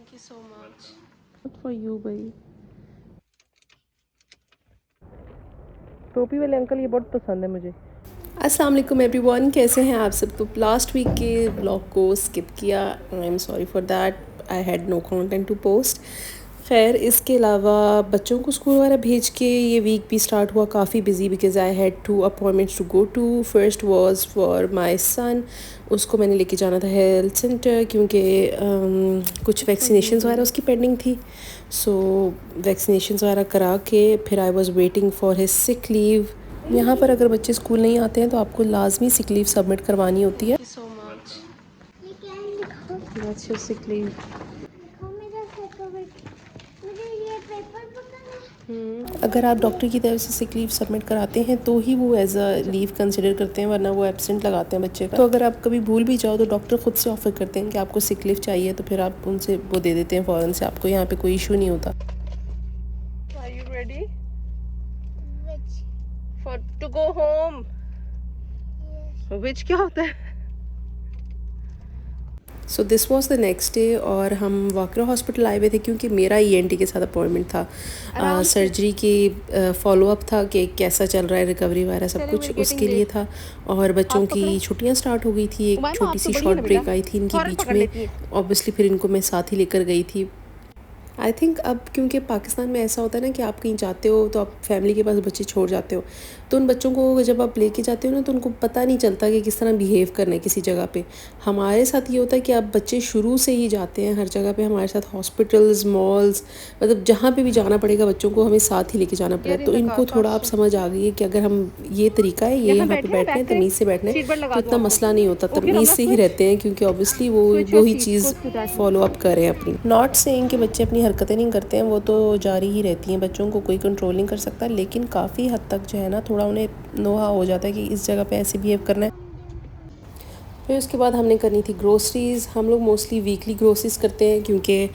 Thank you so much. For you भाई। टोपी वाले अंकल ये बहुत पसंद है मुझे। अस्सलाम वालेकुम एवरीवन, कैसे हैं आप सब। तो लास्ट वीक के ब्लॉग को स्किप किया, I am sorry for that, I had no content to post. खैर इसके अलावा बच्चों को स्कूल वगैरह भेज के ये वीक भी स्टार्ट हुआ काफ़ी busy, because I had 2 appointments to go to. First was for my son, उसको मैंने लेके जाना था हेल्थ सेंटर क्योंकि कुछ वैक्सीनेशंस वगैरह उसकी पेंडिंग थी। सो वैक्सीनेशंस वगैरह करा के फिर I was waiting for his sick leave. यहाँ पर अगर बच्चे स्कूल नहीं आते हैं तो आपको लाजमी सिक लीव सबमिट करवानी होती है। So much. That's your sick leave. अगर आप डॉक्टर की तरफ से सिक लीव सबमिट कराते हैं तो ही वो एज अ लीव कंसिडर करते हैं, वरना वो एब्सेंट लगाते हैं बच्चे का। तो अगर आप कभी भूल भी जाओ तो डॉक्टर खुद से ऑफर करते हैं कि आपको सिक लीव चाहिए, तो फिर आप उनसे वो दे देते हैं फ़ौरन से, आपको यहाँ पे कोई इशू नहीं होता। Are you ready? For to go home? Which क्या होता है? So this was the next day और हम वाकरा हॉस्पिटल आए हुए थे क्योंकि मेरा ENT के साथ अपॉइंटमेंट था। सर्जरी की फॉलोअप था कि कैसा चल रहा है, रिकवरी वगैरह सब कुछ उसके लिए था। और बच्चों की छुट्टियां स्टार्ट हो गई थी, एक छोटी सी शॉर्ट ब्रेक आई थी इनके बीच में। ऑब्वियसली फिर इनको मैं साथ ही लेकर गई थी। आई थिंक अब क्योंकि पाकिस्तान में ऐसा होता है ना कि आप कहीं जाते हो तो आप फैमिली के पास बच्चे छोड़ जाते हो, तो उन बच्चों को जब आप लेके जाते हो ना तो उनको पता नहीं चलता कि किस तरह बिहेव करना है किसी जगह पे। हमारे साथ ये होता है कि आप बच्चे शुरू से ही जाते हैं हर जगह पे हमारे साथ, हॉस्पिटल्स, मॉल्स, मतलब जहाँ पे भी जाना पड़ेगा बच्चों को हमें साथ ही लेके जाना पड़ेगा। तो इनको थोड़ा आप समझ आ गई है कि अगर हम ये तरीका है, ये यहाँ पे बैठना है, तमीज़ से बैठना है, तो इतना मसला नहीं होता, तमीज़ से ही रहते हैं क्योंकि ऑब्वियसली वो ही चीज़ फॉलो अप करें अपनी। नॉट सेइंग कि बच्चे अपनी हरकतें नहीं करते हैं, वो तो जारी ही रहती हैं, बच्चों को कोई कंट्रोल नहीं कर सकता, लेकिन काफ़ी हद तक जो है ना थोड़ा उन्हें नोहा हो जाता है कि इस जगह पे ऐसे बिहेव करना है। फिर उसके बाद हमने करनी थी ग्रोसरीज़। हम लोग मोस्टली वीकली ग्रोसरीज़ करते हैं क्योंकि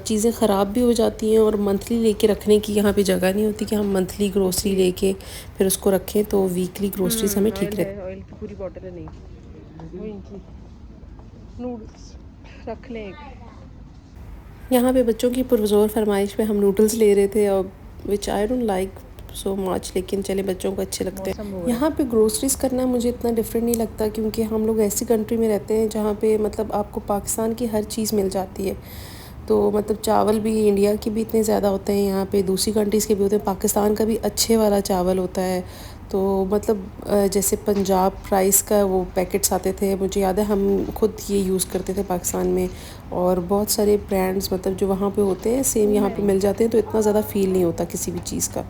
चीज़ें ख़राब भी हो जाती हैं और मंथली लेके रखने की यहाँ पे जगह नहीं होती कि हम मंथली ग्रोसरी लेके फिर उसको रखें, तो वीकली ग्रोसरीज़ हमें ठीक रहती है। ऑयल की पूरी बॉटल है, नहीं वो इनकी नूडल्स रख लें एक। यहाँ पे बच्चों की पुरज़ोर फरमाइश पे हम नूडल्स ले रहे थे और which I don't like so much, लेकिन चले बच्चों को अच्छे लगते हैं। यहाँ पे ग्रोसरीज़ करना मुझे इतना डिफरेंट नहीं लगता क्योंकि हम लोग ऐसी कंट्री में रहते हैं जहाँ पे मतलब आपको पाकिस्तान की हर चीज़ मिल जाती है। तो मतलब चावल भी इंडिया के भी इतने ज़्यादा होते हैं, यहाँ पे दूसरी कंट्रीज़ के भी होते हैं, पाकिस्तान का भी अच्छे वाला चावल होता है। तो मतलब जैसे पंजाब राइस का वो पैकेट्स आते थे, मुझे याद है हम खुद ये यूज़ करते थे पाकिस्तान में। और बहुत सारे ब्रांड्स मतलब जो वहाँ पे होते हैं सेम यहाँ पे मिल जाते हैं, तो इतना ज़्यादा फ़ील नहीं होता किसी भी चीज़ का।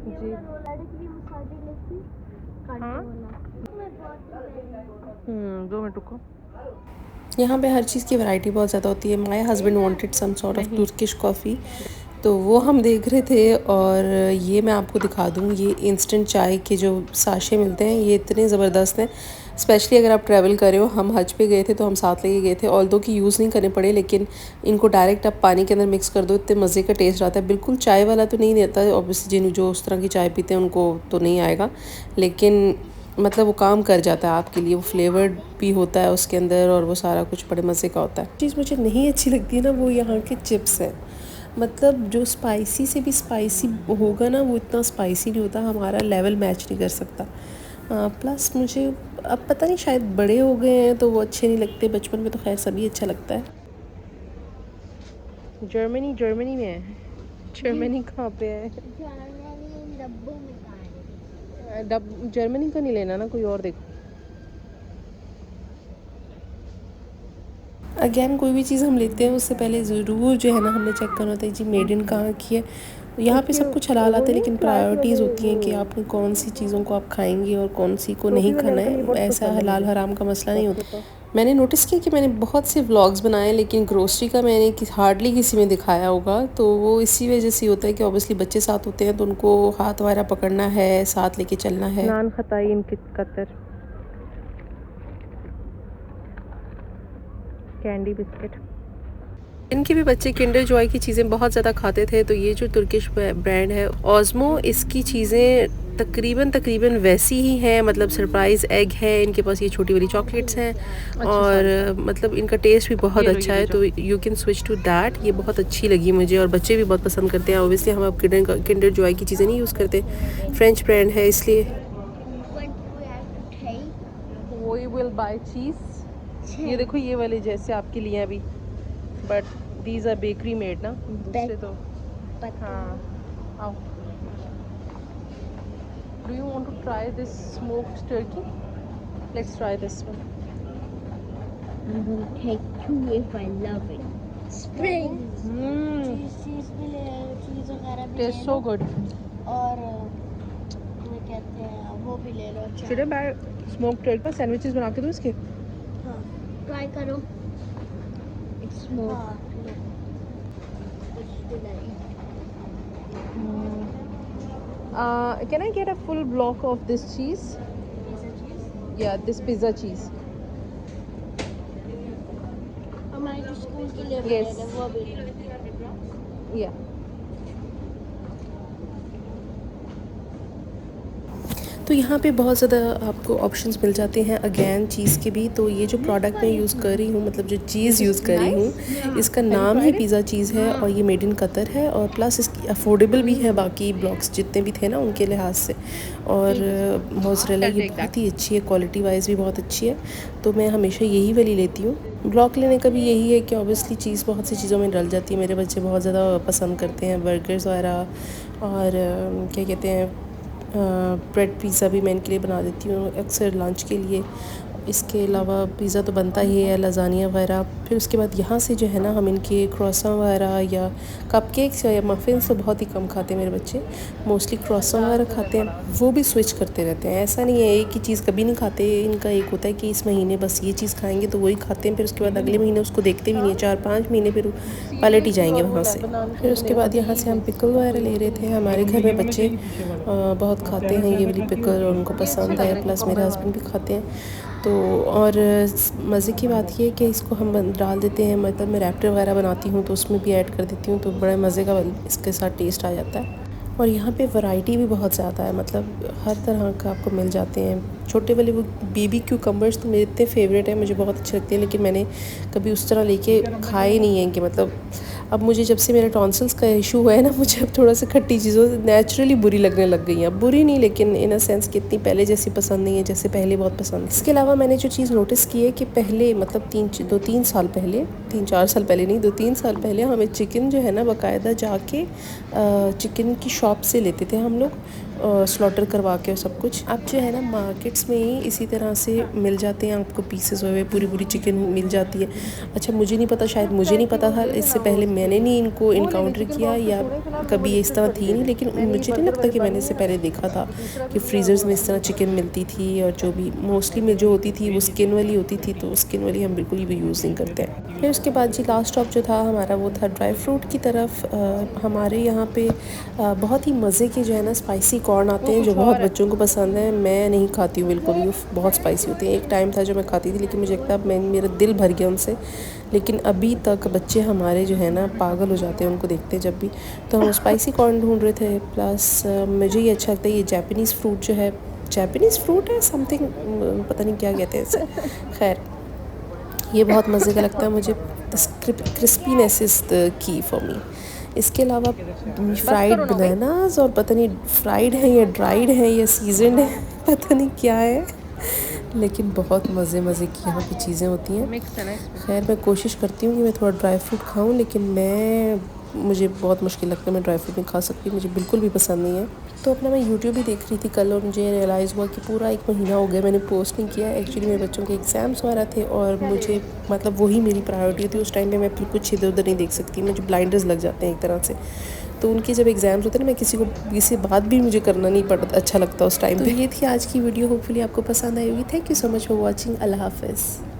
जी हाँ 2 मिनट रुको। यहाँ पे हर चीज़ की वैरायटी बहुत ज़्यादा होती है। My husband wanted some sort of Turkish coffee, तो वो हम देख रहे थे। और ये मैं आपको दिखा दूँ, ये इंस्टेंट चाय के जो साशे मिलते हैं ये इतने ज़बरदस्त हैं, स्पेशली अगर आप ट्रैवल कर रहे हो। हम हज पे गए थे तो हम साथ लेके गए थे, ऑल्दो कि यूज़ नहीं करने पड़े, लेकिन इनको डायरेक्ट आप पानी के अंदर मिक्स कर दो, इतने मज़े का टेस्ट आता है। बिल्कुल चाय वाला तो नहीं रहता, ऑब्वियसली जिन जो उस तरह की चाय पीते हैं उनको तो नहीं आएगा, लेकिन मतलब वो काम कर जाता है आपके लिए, वो फ्लेवर्ड भी होता है उसके अंदर और वो सारा कुछ बड़े मज़े का होता है। चीज़ मुझे नहीं अच्छी लगती है ना, वो यहाँ के चिप्स हैं। मतलब जो स्पाइसी से भी स्पाइसी होगा ना, वो इतना स्पाइसी नहीं होता, हमारा लेवल मैच नहीं कर सकता। प्लस मुझे अब पता नहीं, शायद बड़े हो गए हैं तो वो अच्छे नहीं लगते, बचपन में तो खैर सभी अच्छा लगता है। जर्मनी में है। जर्मनी कहाँ पे है? जर्मनी का नहीं लेना ना, कोई और देखो। अगेन कोई भी चीज़ हम लेते हैं उससे पहले ज़रूर जो है ना हमने चेक करना होता है जी मेड इन कहाँ की है। यहाँ पे सब कुछ हलाल आता है, लेकिन प्रायोरिटीज़ होती हैं कि आपने कौन सी चीज़ों को आप खाएंगे और कौन सी को नहीं खाना है। ऐसा हलाल हराम का मसला नहीं होता। मैंने नोटिस किया कि मैंने बहुत से व्लॉग्स बनाए, लेकिन ग्रोसरी का मैंने हार्डली किसी में दिखाया होगा, तो वो इसी वजह से होता है कि ऑब्वियसली बच्चे साथ होते हैं तो उनको हाथ वगैरह पकड़ना है, साथ लेके चलना है। नान खताई इनकी कतर, कैंडी बिस्किट। इनके भी बच्चे किंडर जॉय की चीज़ें बहुत ज़्यादा खाते थे, तो ये जो तुर्किश ब्रांड है ऑज़मो, इसकी चीज़ें तकरीबन वैसी ही हैं, मतलब सरप्राइज़ एग है इनके पास, ये छोटी वाली चॉकलेट्स हैं और मतलब इनका टेस्ट भी बहुत अच्छा है, तो you can switch to that. ये बहुत अच्छी लगी मुझे और बच्चे भी बहुत पसंद करते हैं। ऑब्वियसली हम अब किंडर जॉय की चीज़ें नहीं यूज़ करते, फ्रेंच ब्रांड है इसलिए। We will buy cheese. ये देखो ये वाले जैसे आपके लिए अभी, but these are bakery made ना, दूसरे तो हाँ। आओ, do you want to try this smoked turkey? Let's try this one. I will take 2 if I love it. Spring. चीज़ भी ले चीज़ वगैरह भी Tastes so good. और क्या कहते हैं वो भी ले लो। Should I buy smoked turkey? Sandwiches बना के दूँ इसके? हाँ, ट्राई करो। It's smoked. Can I get a full block of this cheese? Pizza cheese? Yeah, this pizza cheese. हमारे जो स्कूल के लिए Yes. बने हैं, वो भी ले लो। Yeah. तो यहाँ पे बहुत ज़्यादा आपको ऑप्शंस मिल जाते हैं अगेन चीज़ के भी। तो ये जो प्रोडक्ट मैं यूज़ कर रही हूँ, मतलब जो चीज़ यूज़ कर रही हूँ, इसका नाम ही पिज़्ज़ा चीज़ है और ये मेड इन कतर है और प्लस इसकी अफोर्डेबल भी है बाकी ब्लॉक्स जितने भी थे ना उनके लिहाज से। और मोज़रेला ये बहुत ही अच्छी है, क्वालिटी वाइज भी बहुत अच्छी है, तो मैं हमेशा यही वाली लेती हूँ। ब्लॉक लेने का भी यही है कि ऑब्वियसली चीज़ बहुत सी चीज़ों में डल जाती है। मेरे बच्चे बहुत ज़्यादा पसंद करते हैं बर्गर्स वगैरह और क्या कहते हैं ब्रेड पिज़्ज़ा भी मैं इनके लिए बना देती हूँ अक्सर लंच के लिए। इसके अलावा पिज़्ज़ा तो बनता ही है, लज़ानिया वगैरह। फिर उसके बाद यहाँ से जो है ना हम इनके क्रोसान वगैरह या कपकेक्स या मफ़िन्स तो बहुत ही कम खाते हैं मेरे बच्चे, मोस्टली क्रोसान वगैरह खाते हैं। वो भी स्विच करते रहते हैं, ऐसा नहीं है एक ही चीज़ कभी नहीं खाते। इनका एक होता है कि इस महीने बस ये चीज़ खाएंगे तो वही खाते हैं, फिर उसके बाद अगले महीने उसको देखते भी नहीं है, 4-5 महीने फिर पलट ही जाएंगे वहाँ से। फिर उसके बाद यहाँ से हम पिकल वगैरह ले रहे थे। हमारे घर में बच्चे बहुत खाते हैं ये वाली पिकल और उनको पसंद है, प्लस मेरे हस्बैंड भी खाते हैं। तो और मज़े की बात ये है कि इसको हम डाल देते हैं, मतलब मैं रैप्टर वगैरह बनाती हूँ तो उसमें भी ऐड कर देती हूँ, तो बड़े मज़े का इसके साथ टेस्ट आ जाता है। और यहाँ पे वैरायटी भी बहुत ज़्यादा है, मतलब हर तरह का आपको मिल जाते हैं। छोटे वाले वो बेबी क्यूकम्बर्स तो मेरे इतने फेवरेट हैं, मुझे बहुत अच्छे लगते हैं, लेकिन मैंने कभी उस तरह लेके खाए नहीं हैं कि मतलब अब मुझे जब से मेरे टॉन्सिल्स का इशू हुआ है ना, मुझे अब थोड़ा सा खट्टी चीज़ों नेचुरली बुरी लगने लग गई हैं। बुरी नहीं, लेकिन इन अ सेंस कि इतनी पहले जैसी पसंद नहीं है जैसे पहले बहुत पसंद। इसके अलावा मैंने जो चीज़ नोटिस की है कि पहले मतलब 3-4 साल पहले नहीं, 2-3 साल पहले हमें चिकन जो है ना बाकायदा जाके चिकन की शॉप से लेते थे हम लोग, स्लॉटर करवा के और सब कुछ। अब जो है ना मार्केट्स में ही इसी तरह से मिल जाते हैं आपको, पीसेस हुए पूरी चिकन मिल जाती है। अच्छा मुझे नहीं पता, शायद मुझे नहीं पता था, इससे पहले मैंने नहीं इनको इनकाउंटर किया या कभी इस तरह थी नहीं, लेकिन मुझे नहीं लगता कि मैंने इससे पहले देखा था कि फ्रीज़र्स में इस तरह चिकन मिलती थी। और जो भी मोस्टली में जो होती थी वो स्किन वाली होती थी, तो स्किन वाली हम बिल्कुल भी यूज़ नहीं करते हैं। फिर उसके बाद जी लास्ट स्टॉप जो था हमारा वो था ड्राई फ्रूट की तरफ। हमारे यहाँ पे बहुत ही मज़े के जो है ना स्पाइसी कॉर्न आते हैं जो बहुत बच्चों को पसंद है। मैं नहीं खाती हूँ बिल्कुल भी, बहुत स्पाइसी होते हैं। एक टाइम था जो मैं खाती थी, लेकिन मुझे लगता है मेरा दिल भर गया उनसे। लेकिन अभी तक बच्चे हमारे जो है ना पागल हो जाते हैं उनको देखते हैं जब भी। तो हम स्पाइसी कॉर्न ढूंढ रहे थे, प्लस मुझे ये अच्छा लगता है, ये जापानीज़ फ्रूट जो है, जापानीज़ फ्रूट है समथिंग, पता नहीं क्या कहते हैं इसे, खैर ये बहुत मज़े का लगता है मुझे। Crispiness is the key for me. इसके अलावा फ्राइड बनानास, और पता नहीं फ्राइड है या ड्राइड है या सीजनड है, पता नहीं क्या है, लेकिन बहुत मज़े की यहाँ पे चीज़ें होती हैं। खैर मैं कोशिश करती हूँ कि मैं थोड़ा ड्राई फ्रूट खाऊँ, लेकिन मुझे बहुत मुश्किल लगता है, मैं ड्राई फ्रूट नहीं खा सकती, मुझे बिल्कुल भी पसंद नहीं है। तो अपना मैं यूट्यूब भी देख रही थी कल और मुझे रियलाइज़ हुआ कि पूरा 1 महीना हो गया मैंने पोस्ट नहीं किया। एक्चुअली मेरे बच्चों के एग्ज़ाम्स वगैरह थे और मुझे मतलब वही मेरी प्रायोरिटी थी उस टाइम पे। मैं फिर कुछ इधर उधर नहीं देख सकती, मुझे ब्लाइंडर्स लग जाते हैं एक तरह से। तो उनके जब एग्ज़ाम्स होते हैं ना, मैं किसी बात भी मुझे करना नहीं पड़ता, अच्छा लगता उस टाइम पे। ये थी आज की वीडियो, होपफुली आपको पसंद आई होगी। Thank you so much for watching. अल्लाह हाफ़िज़।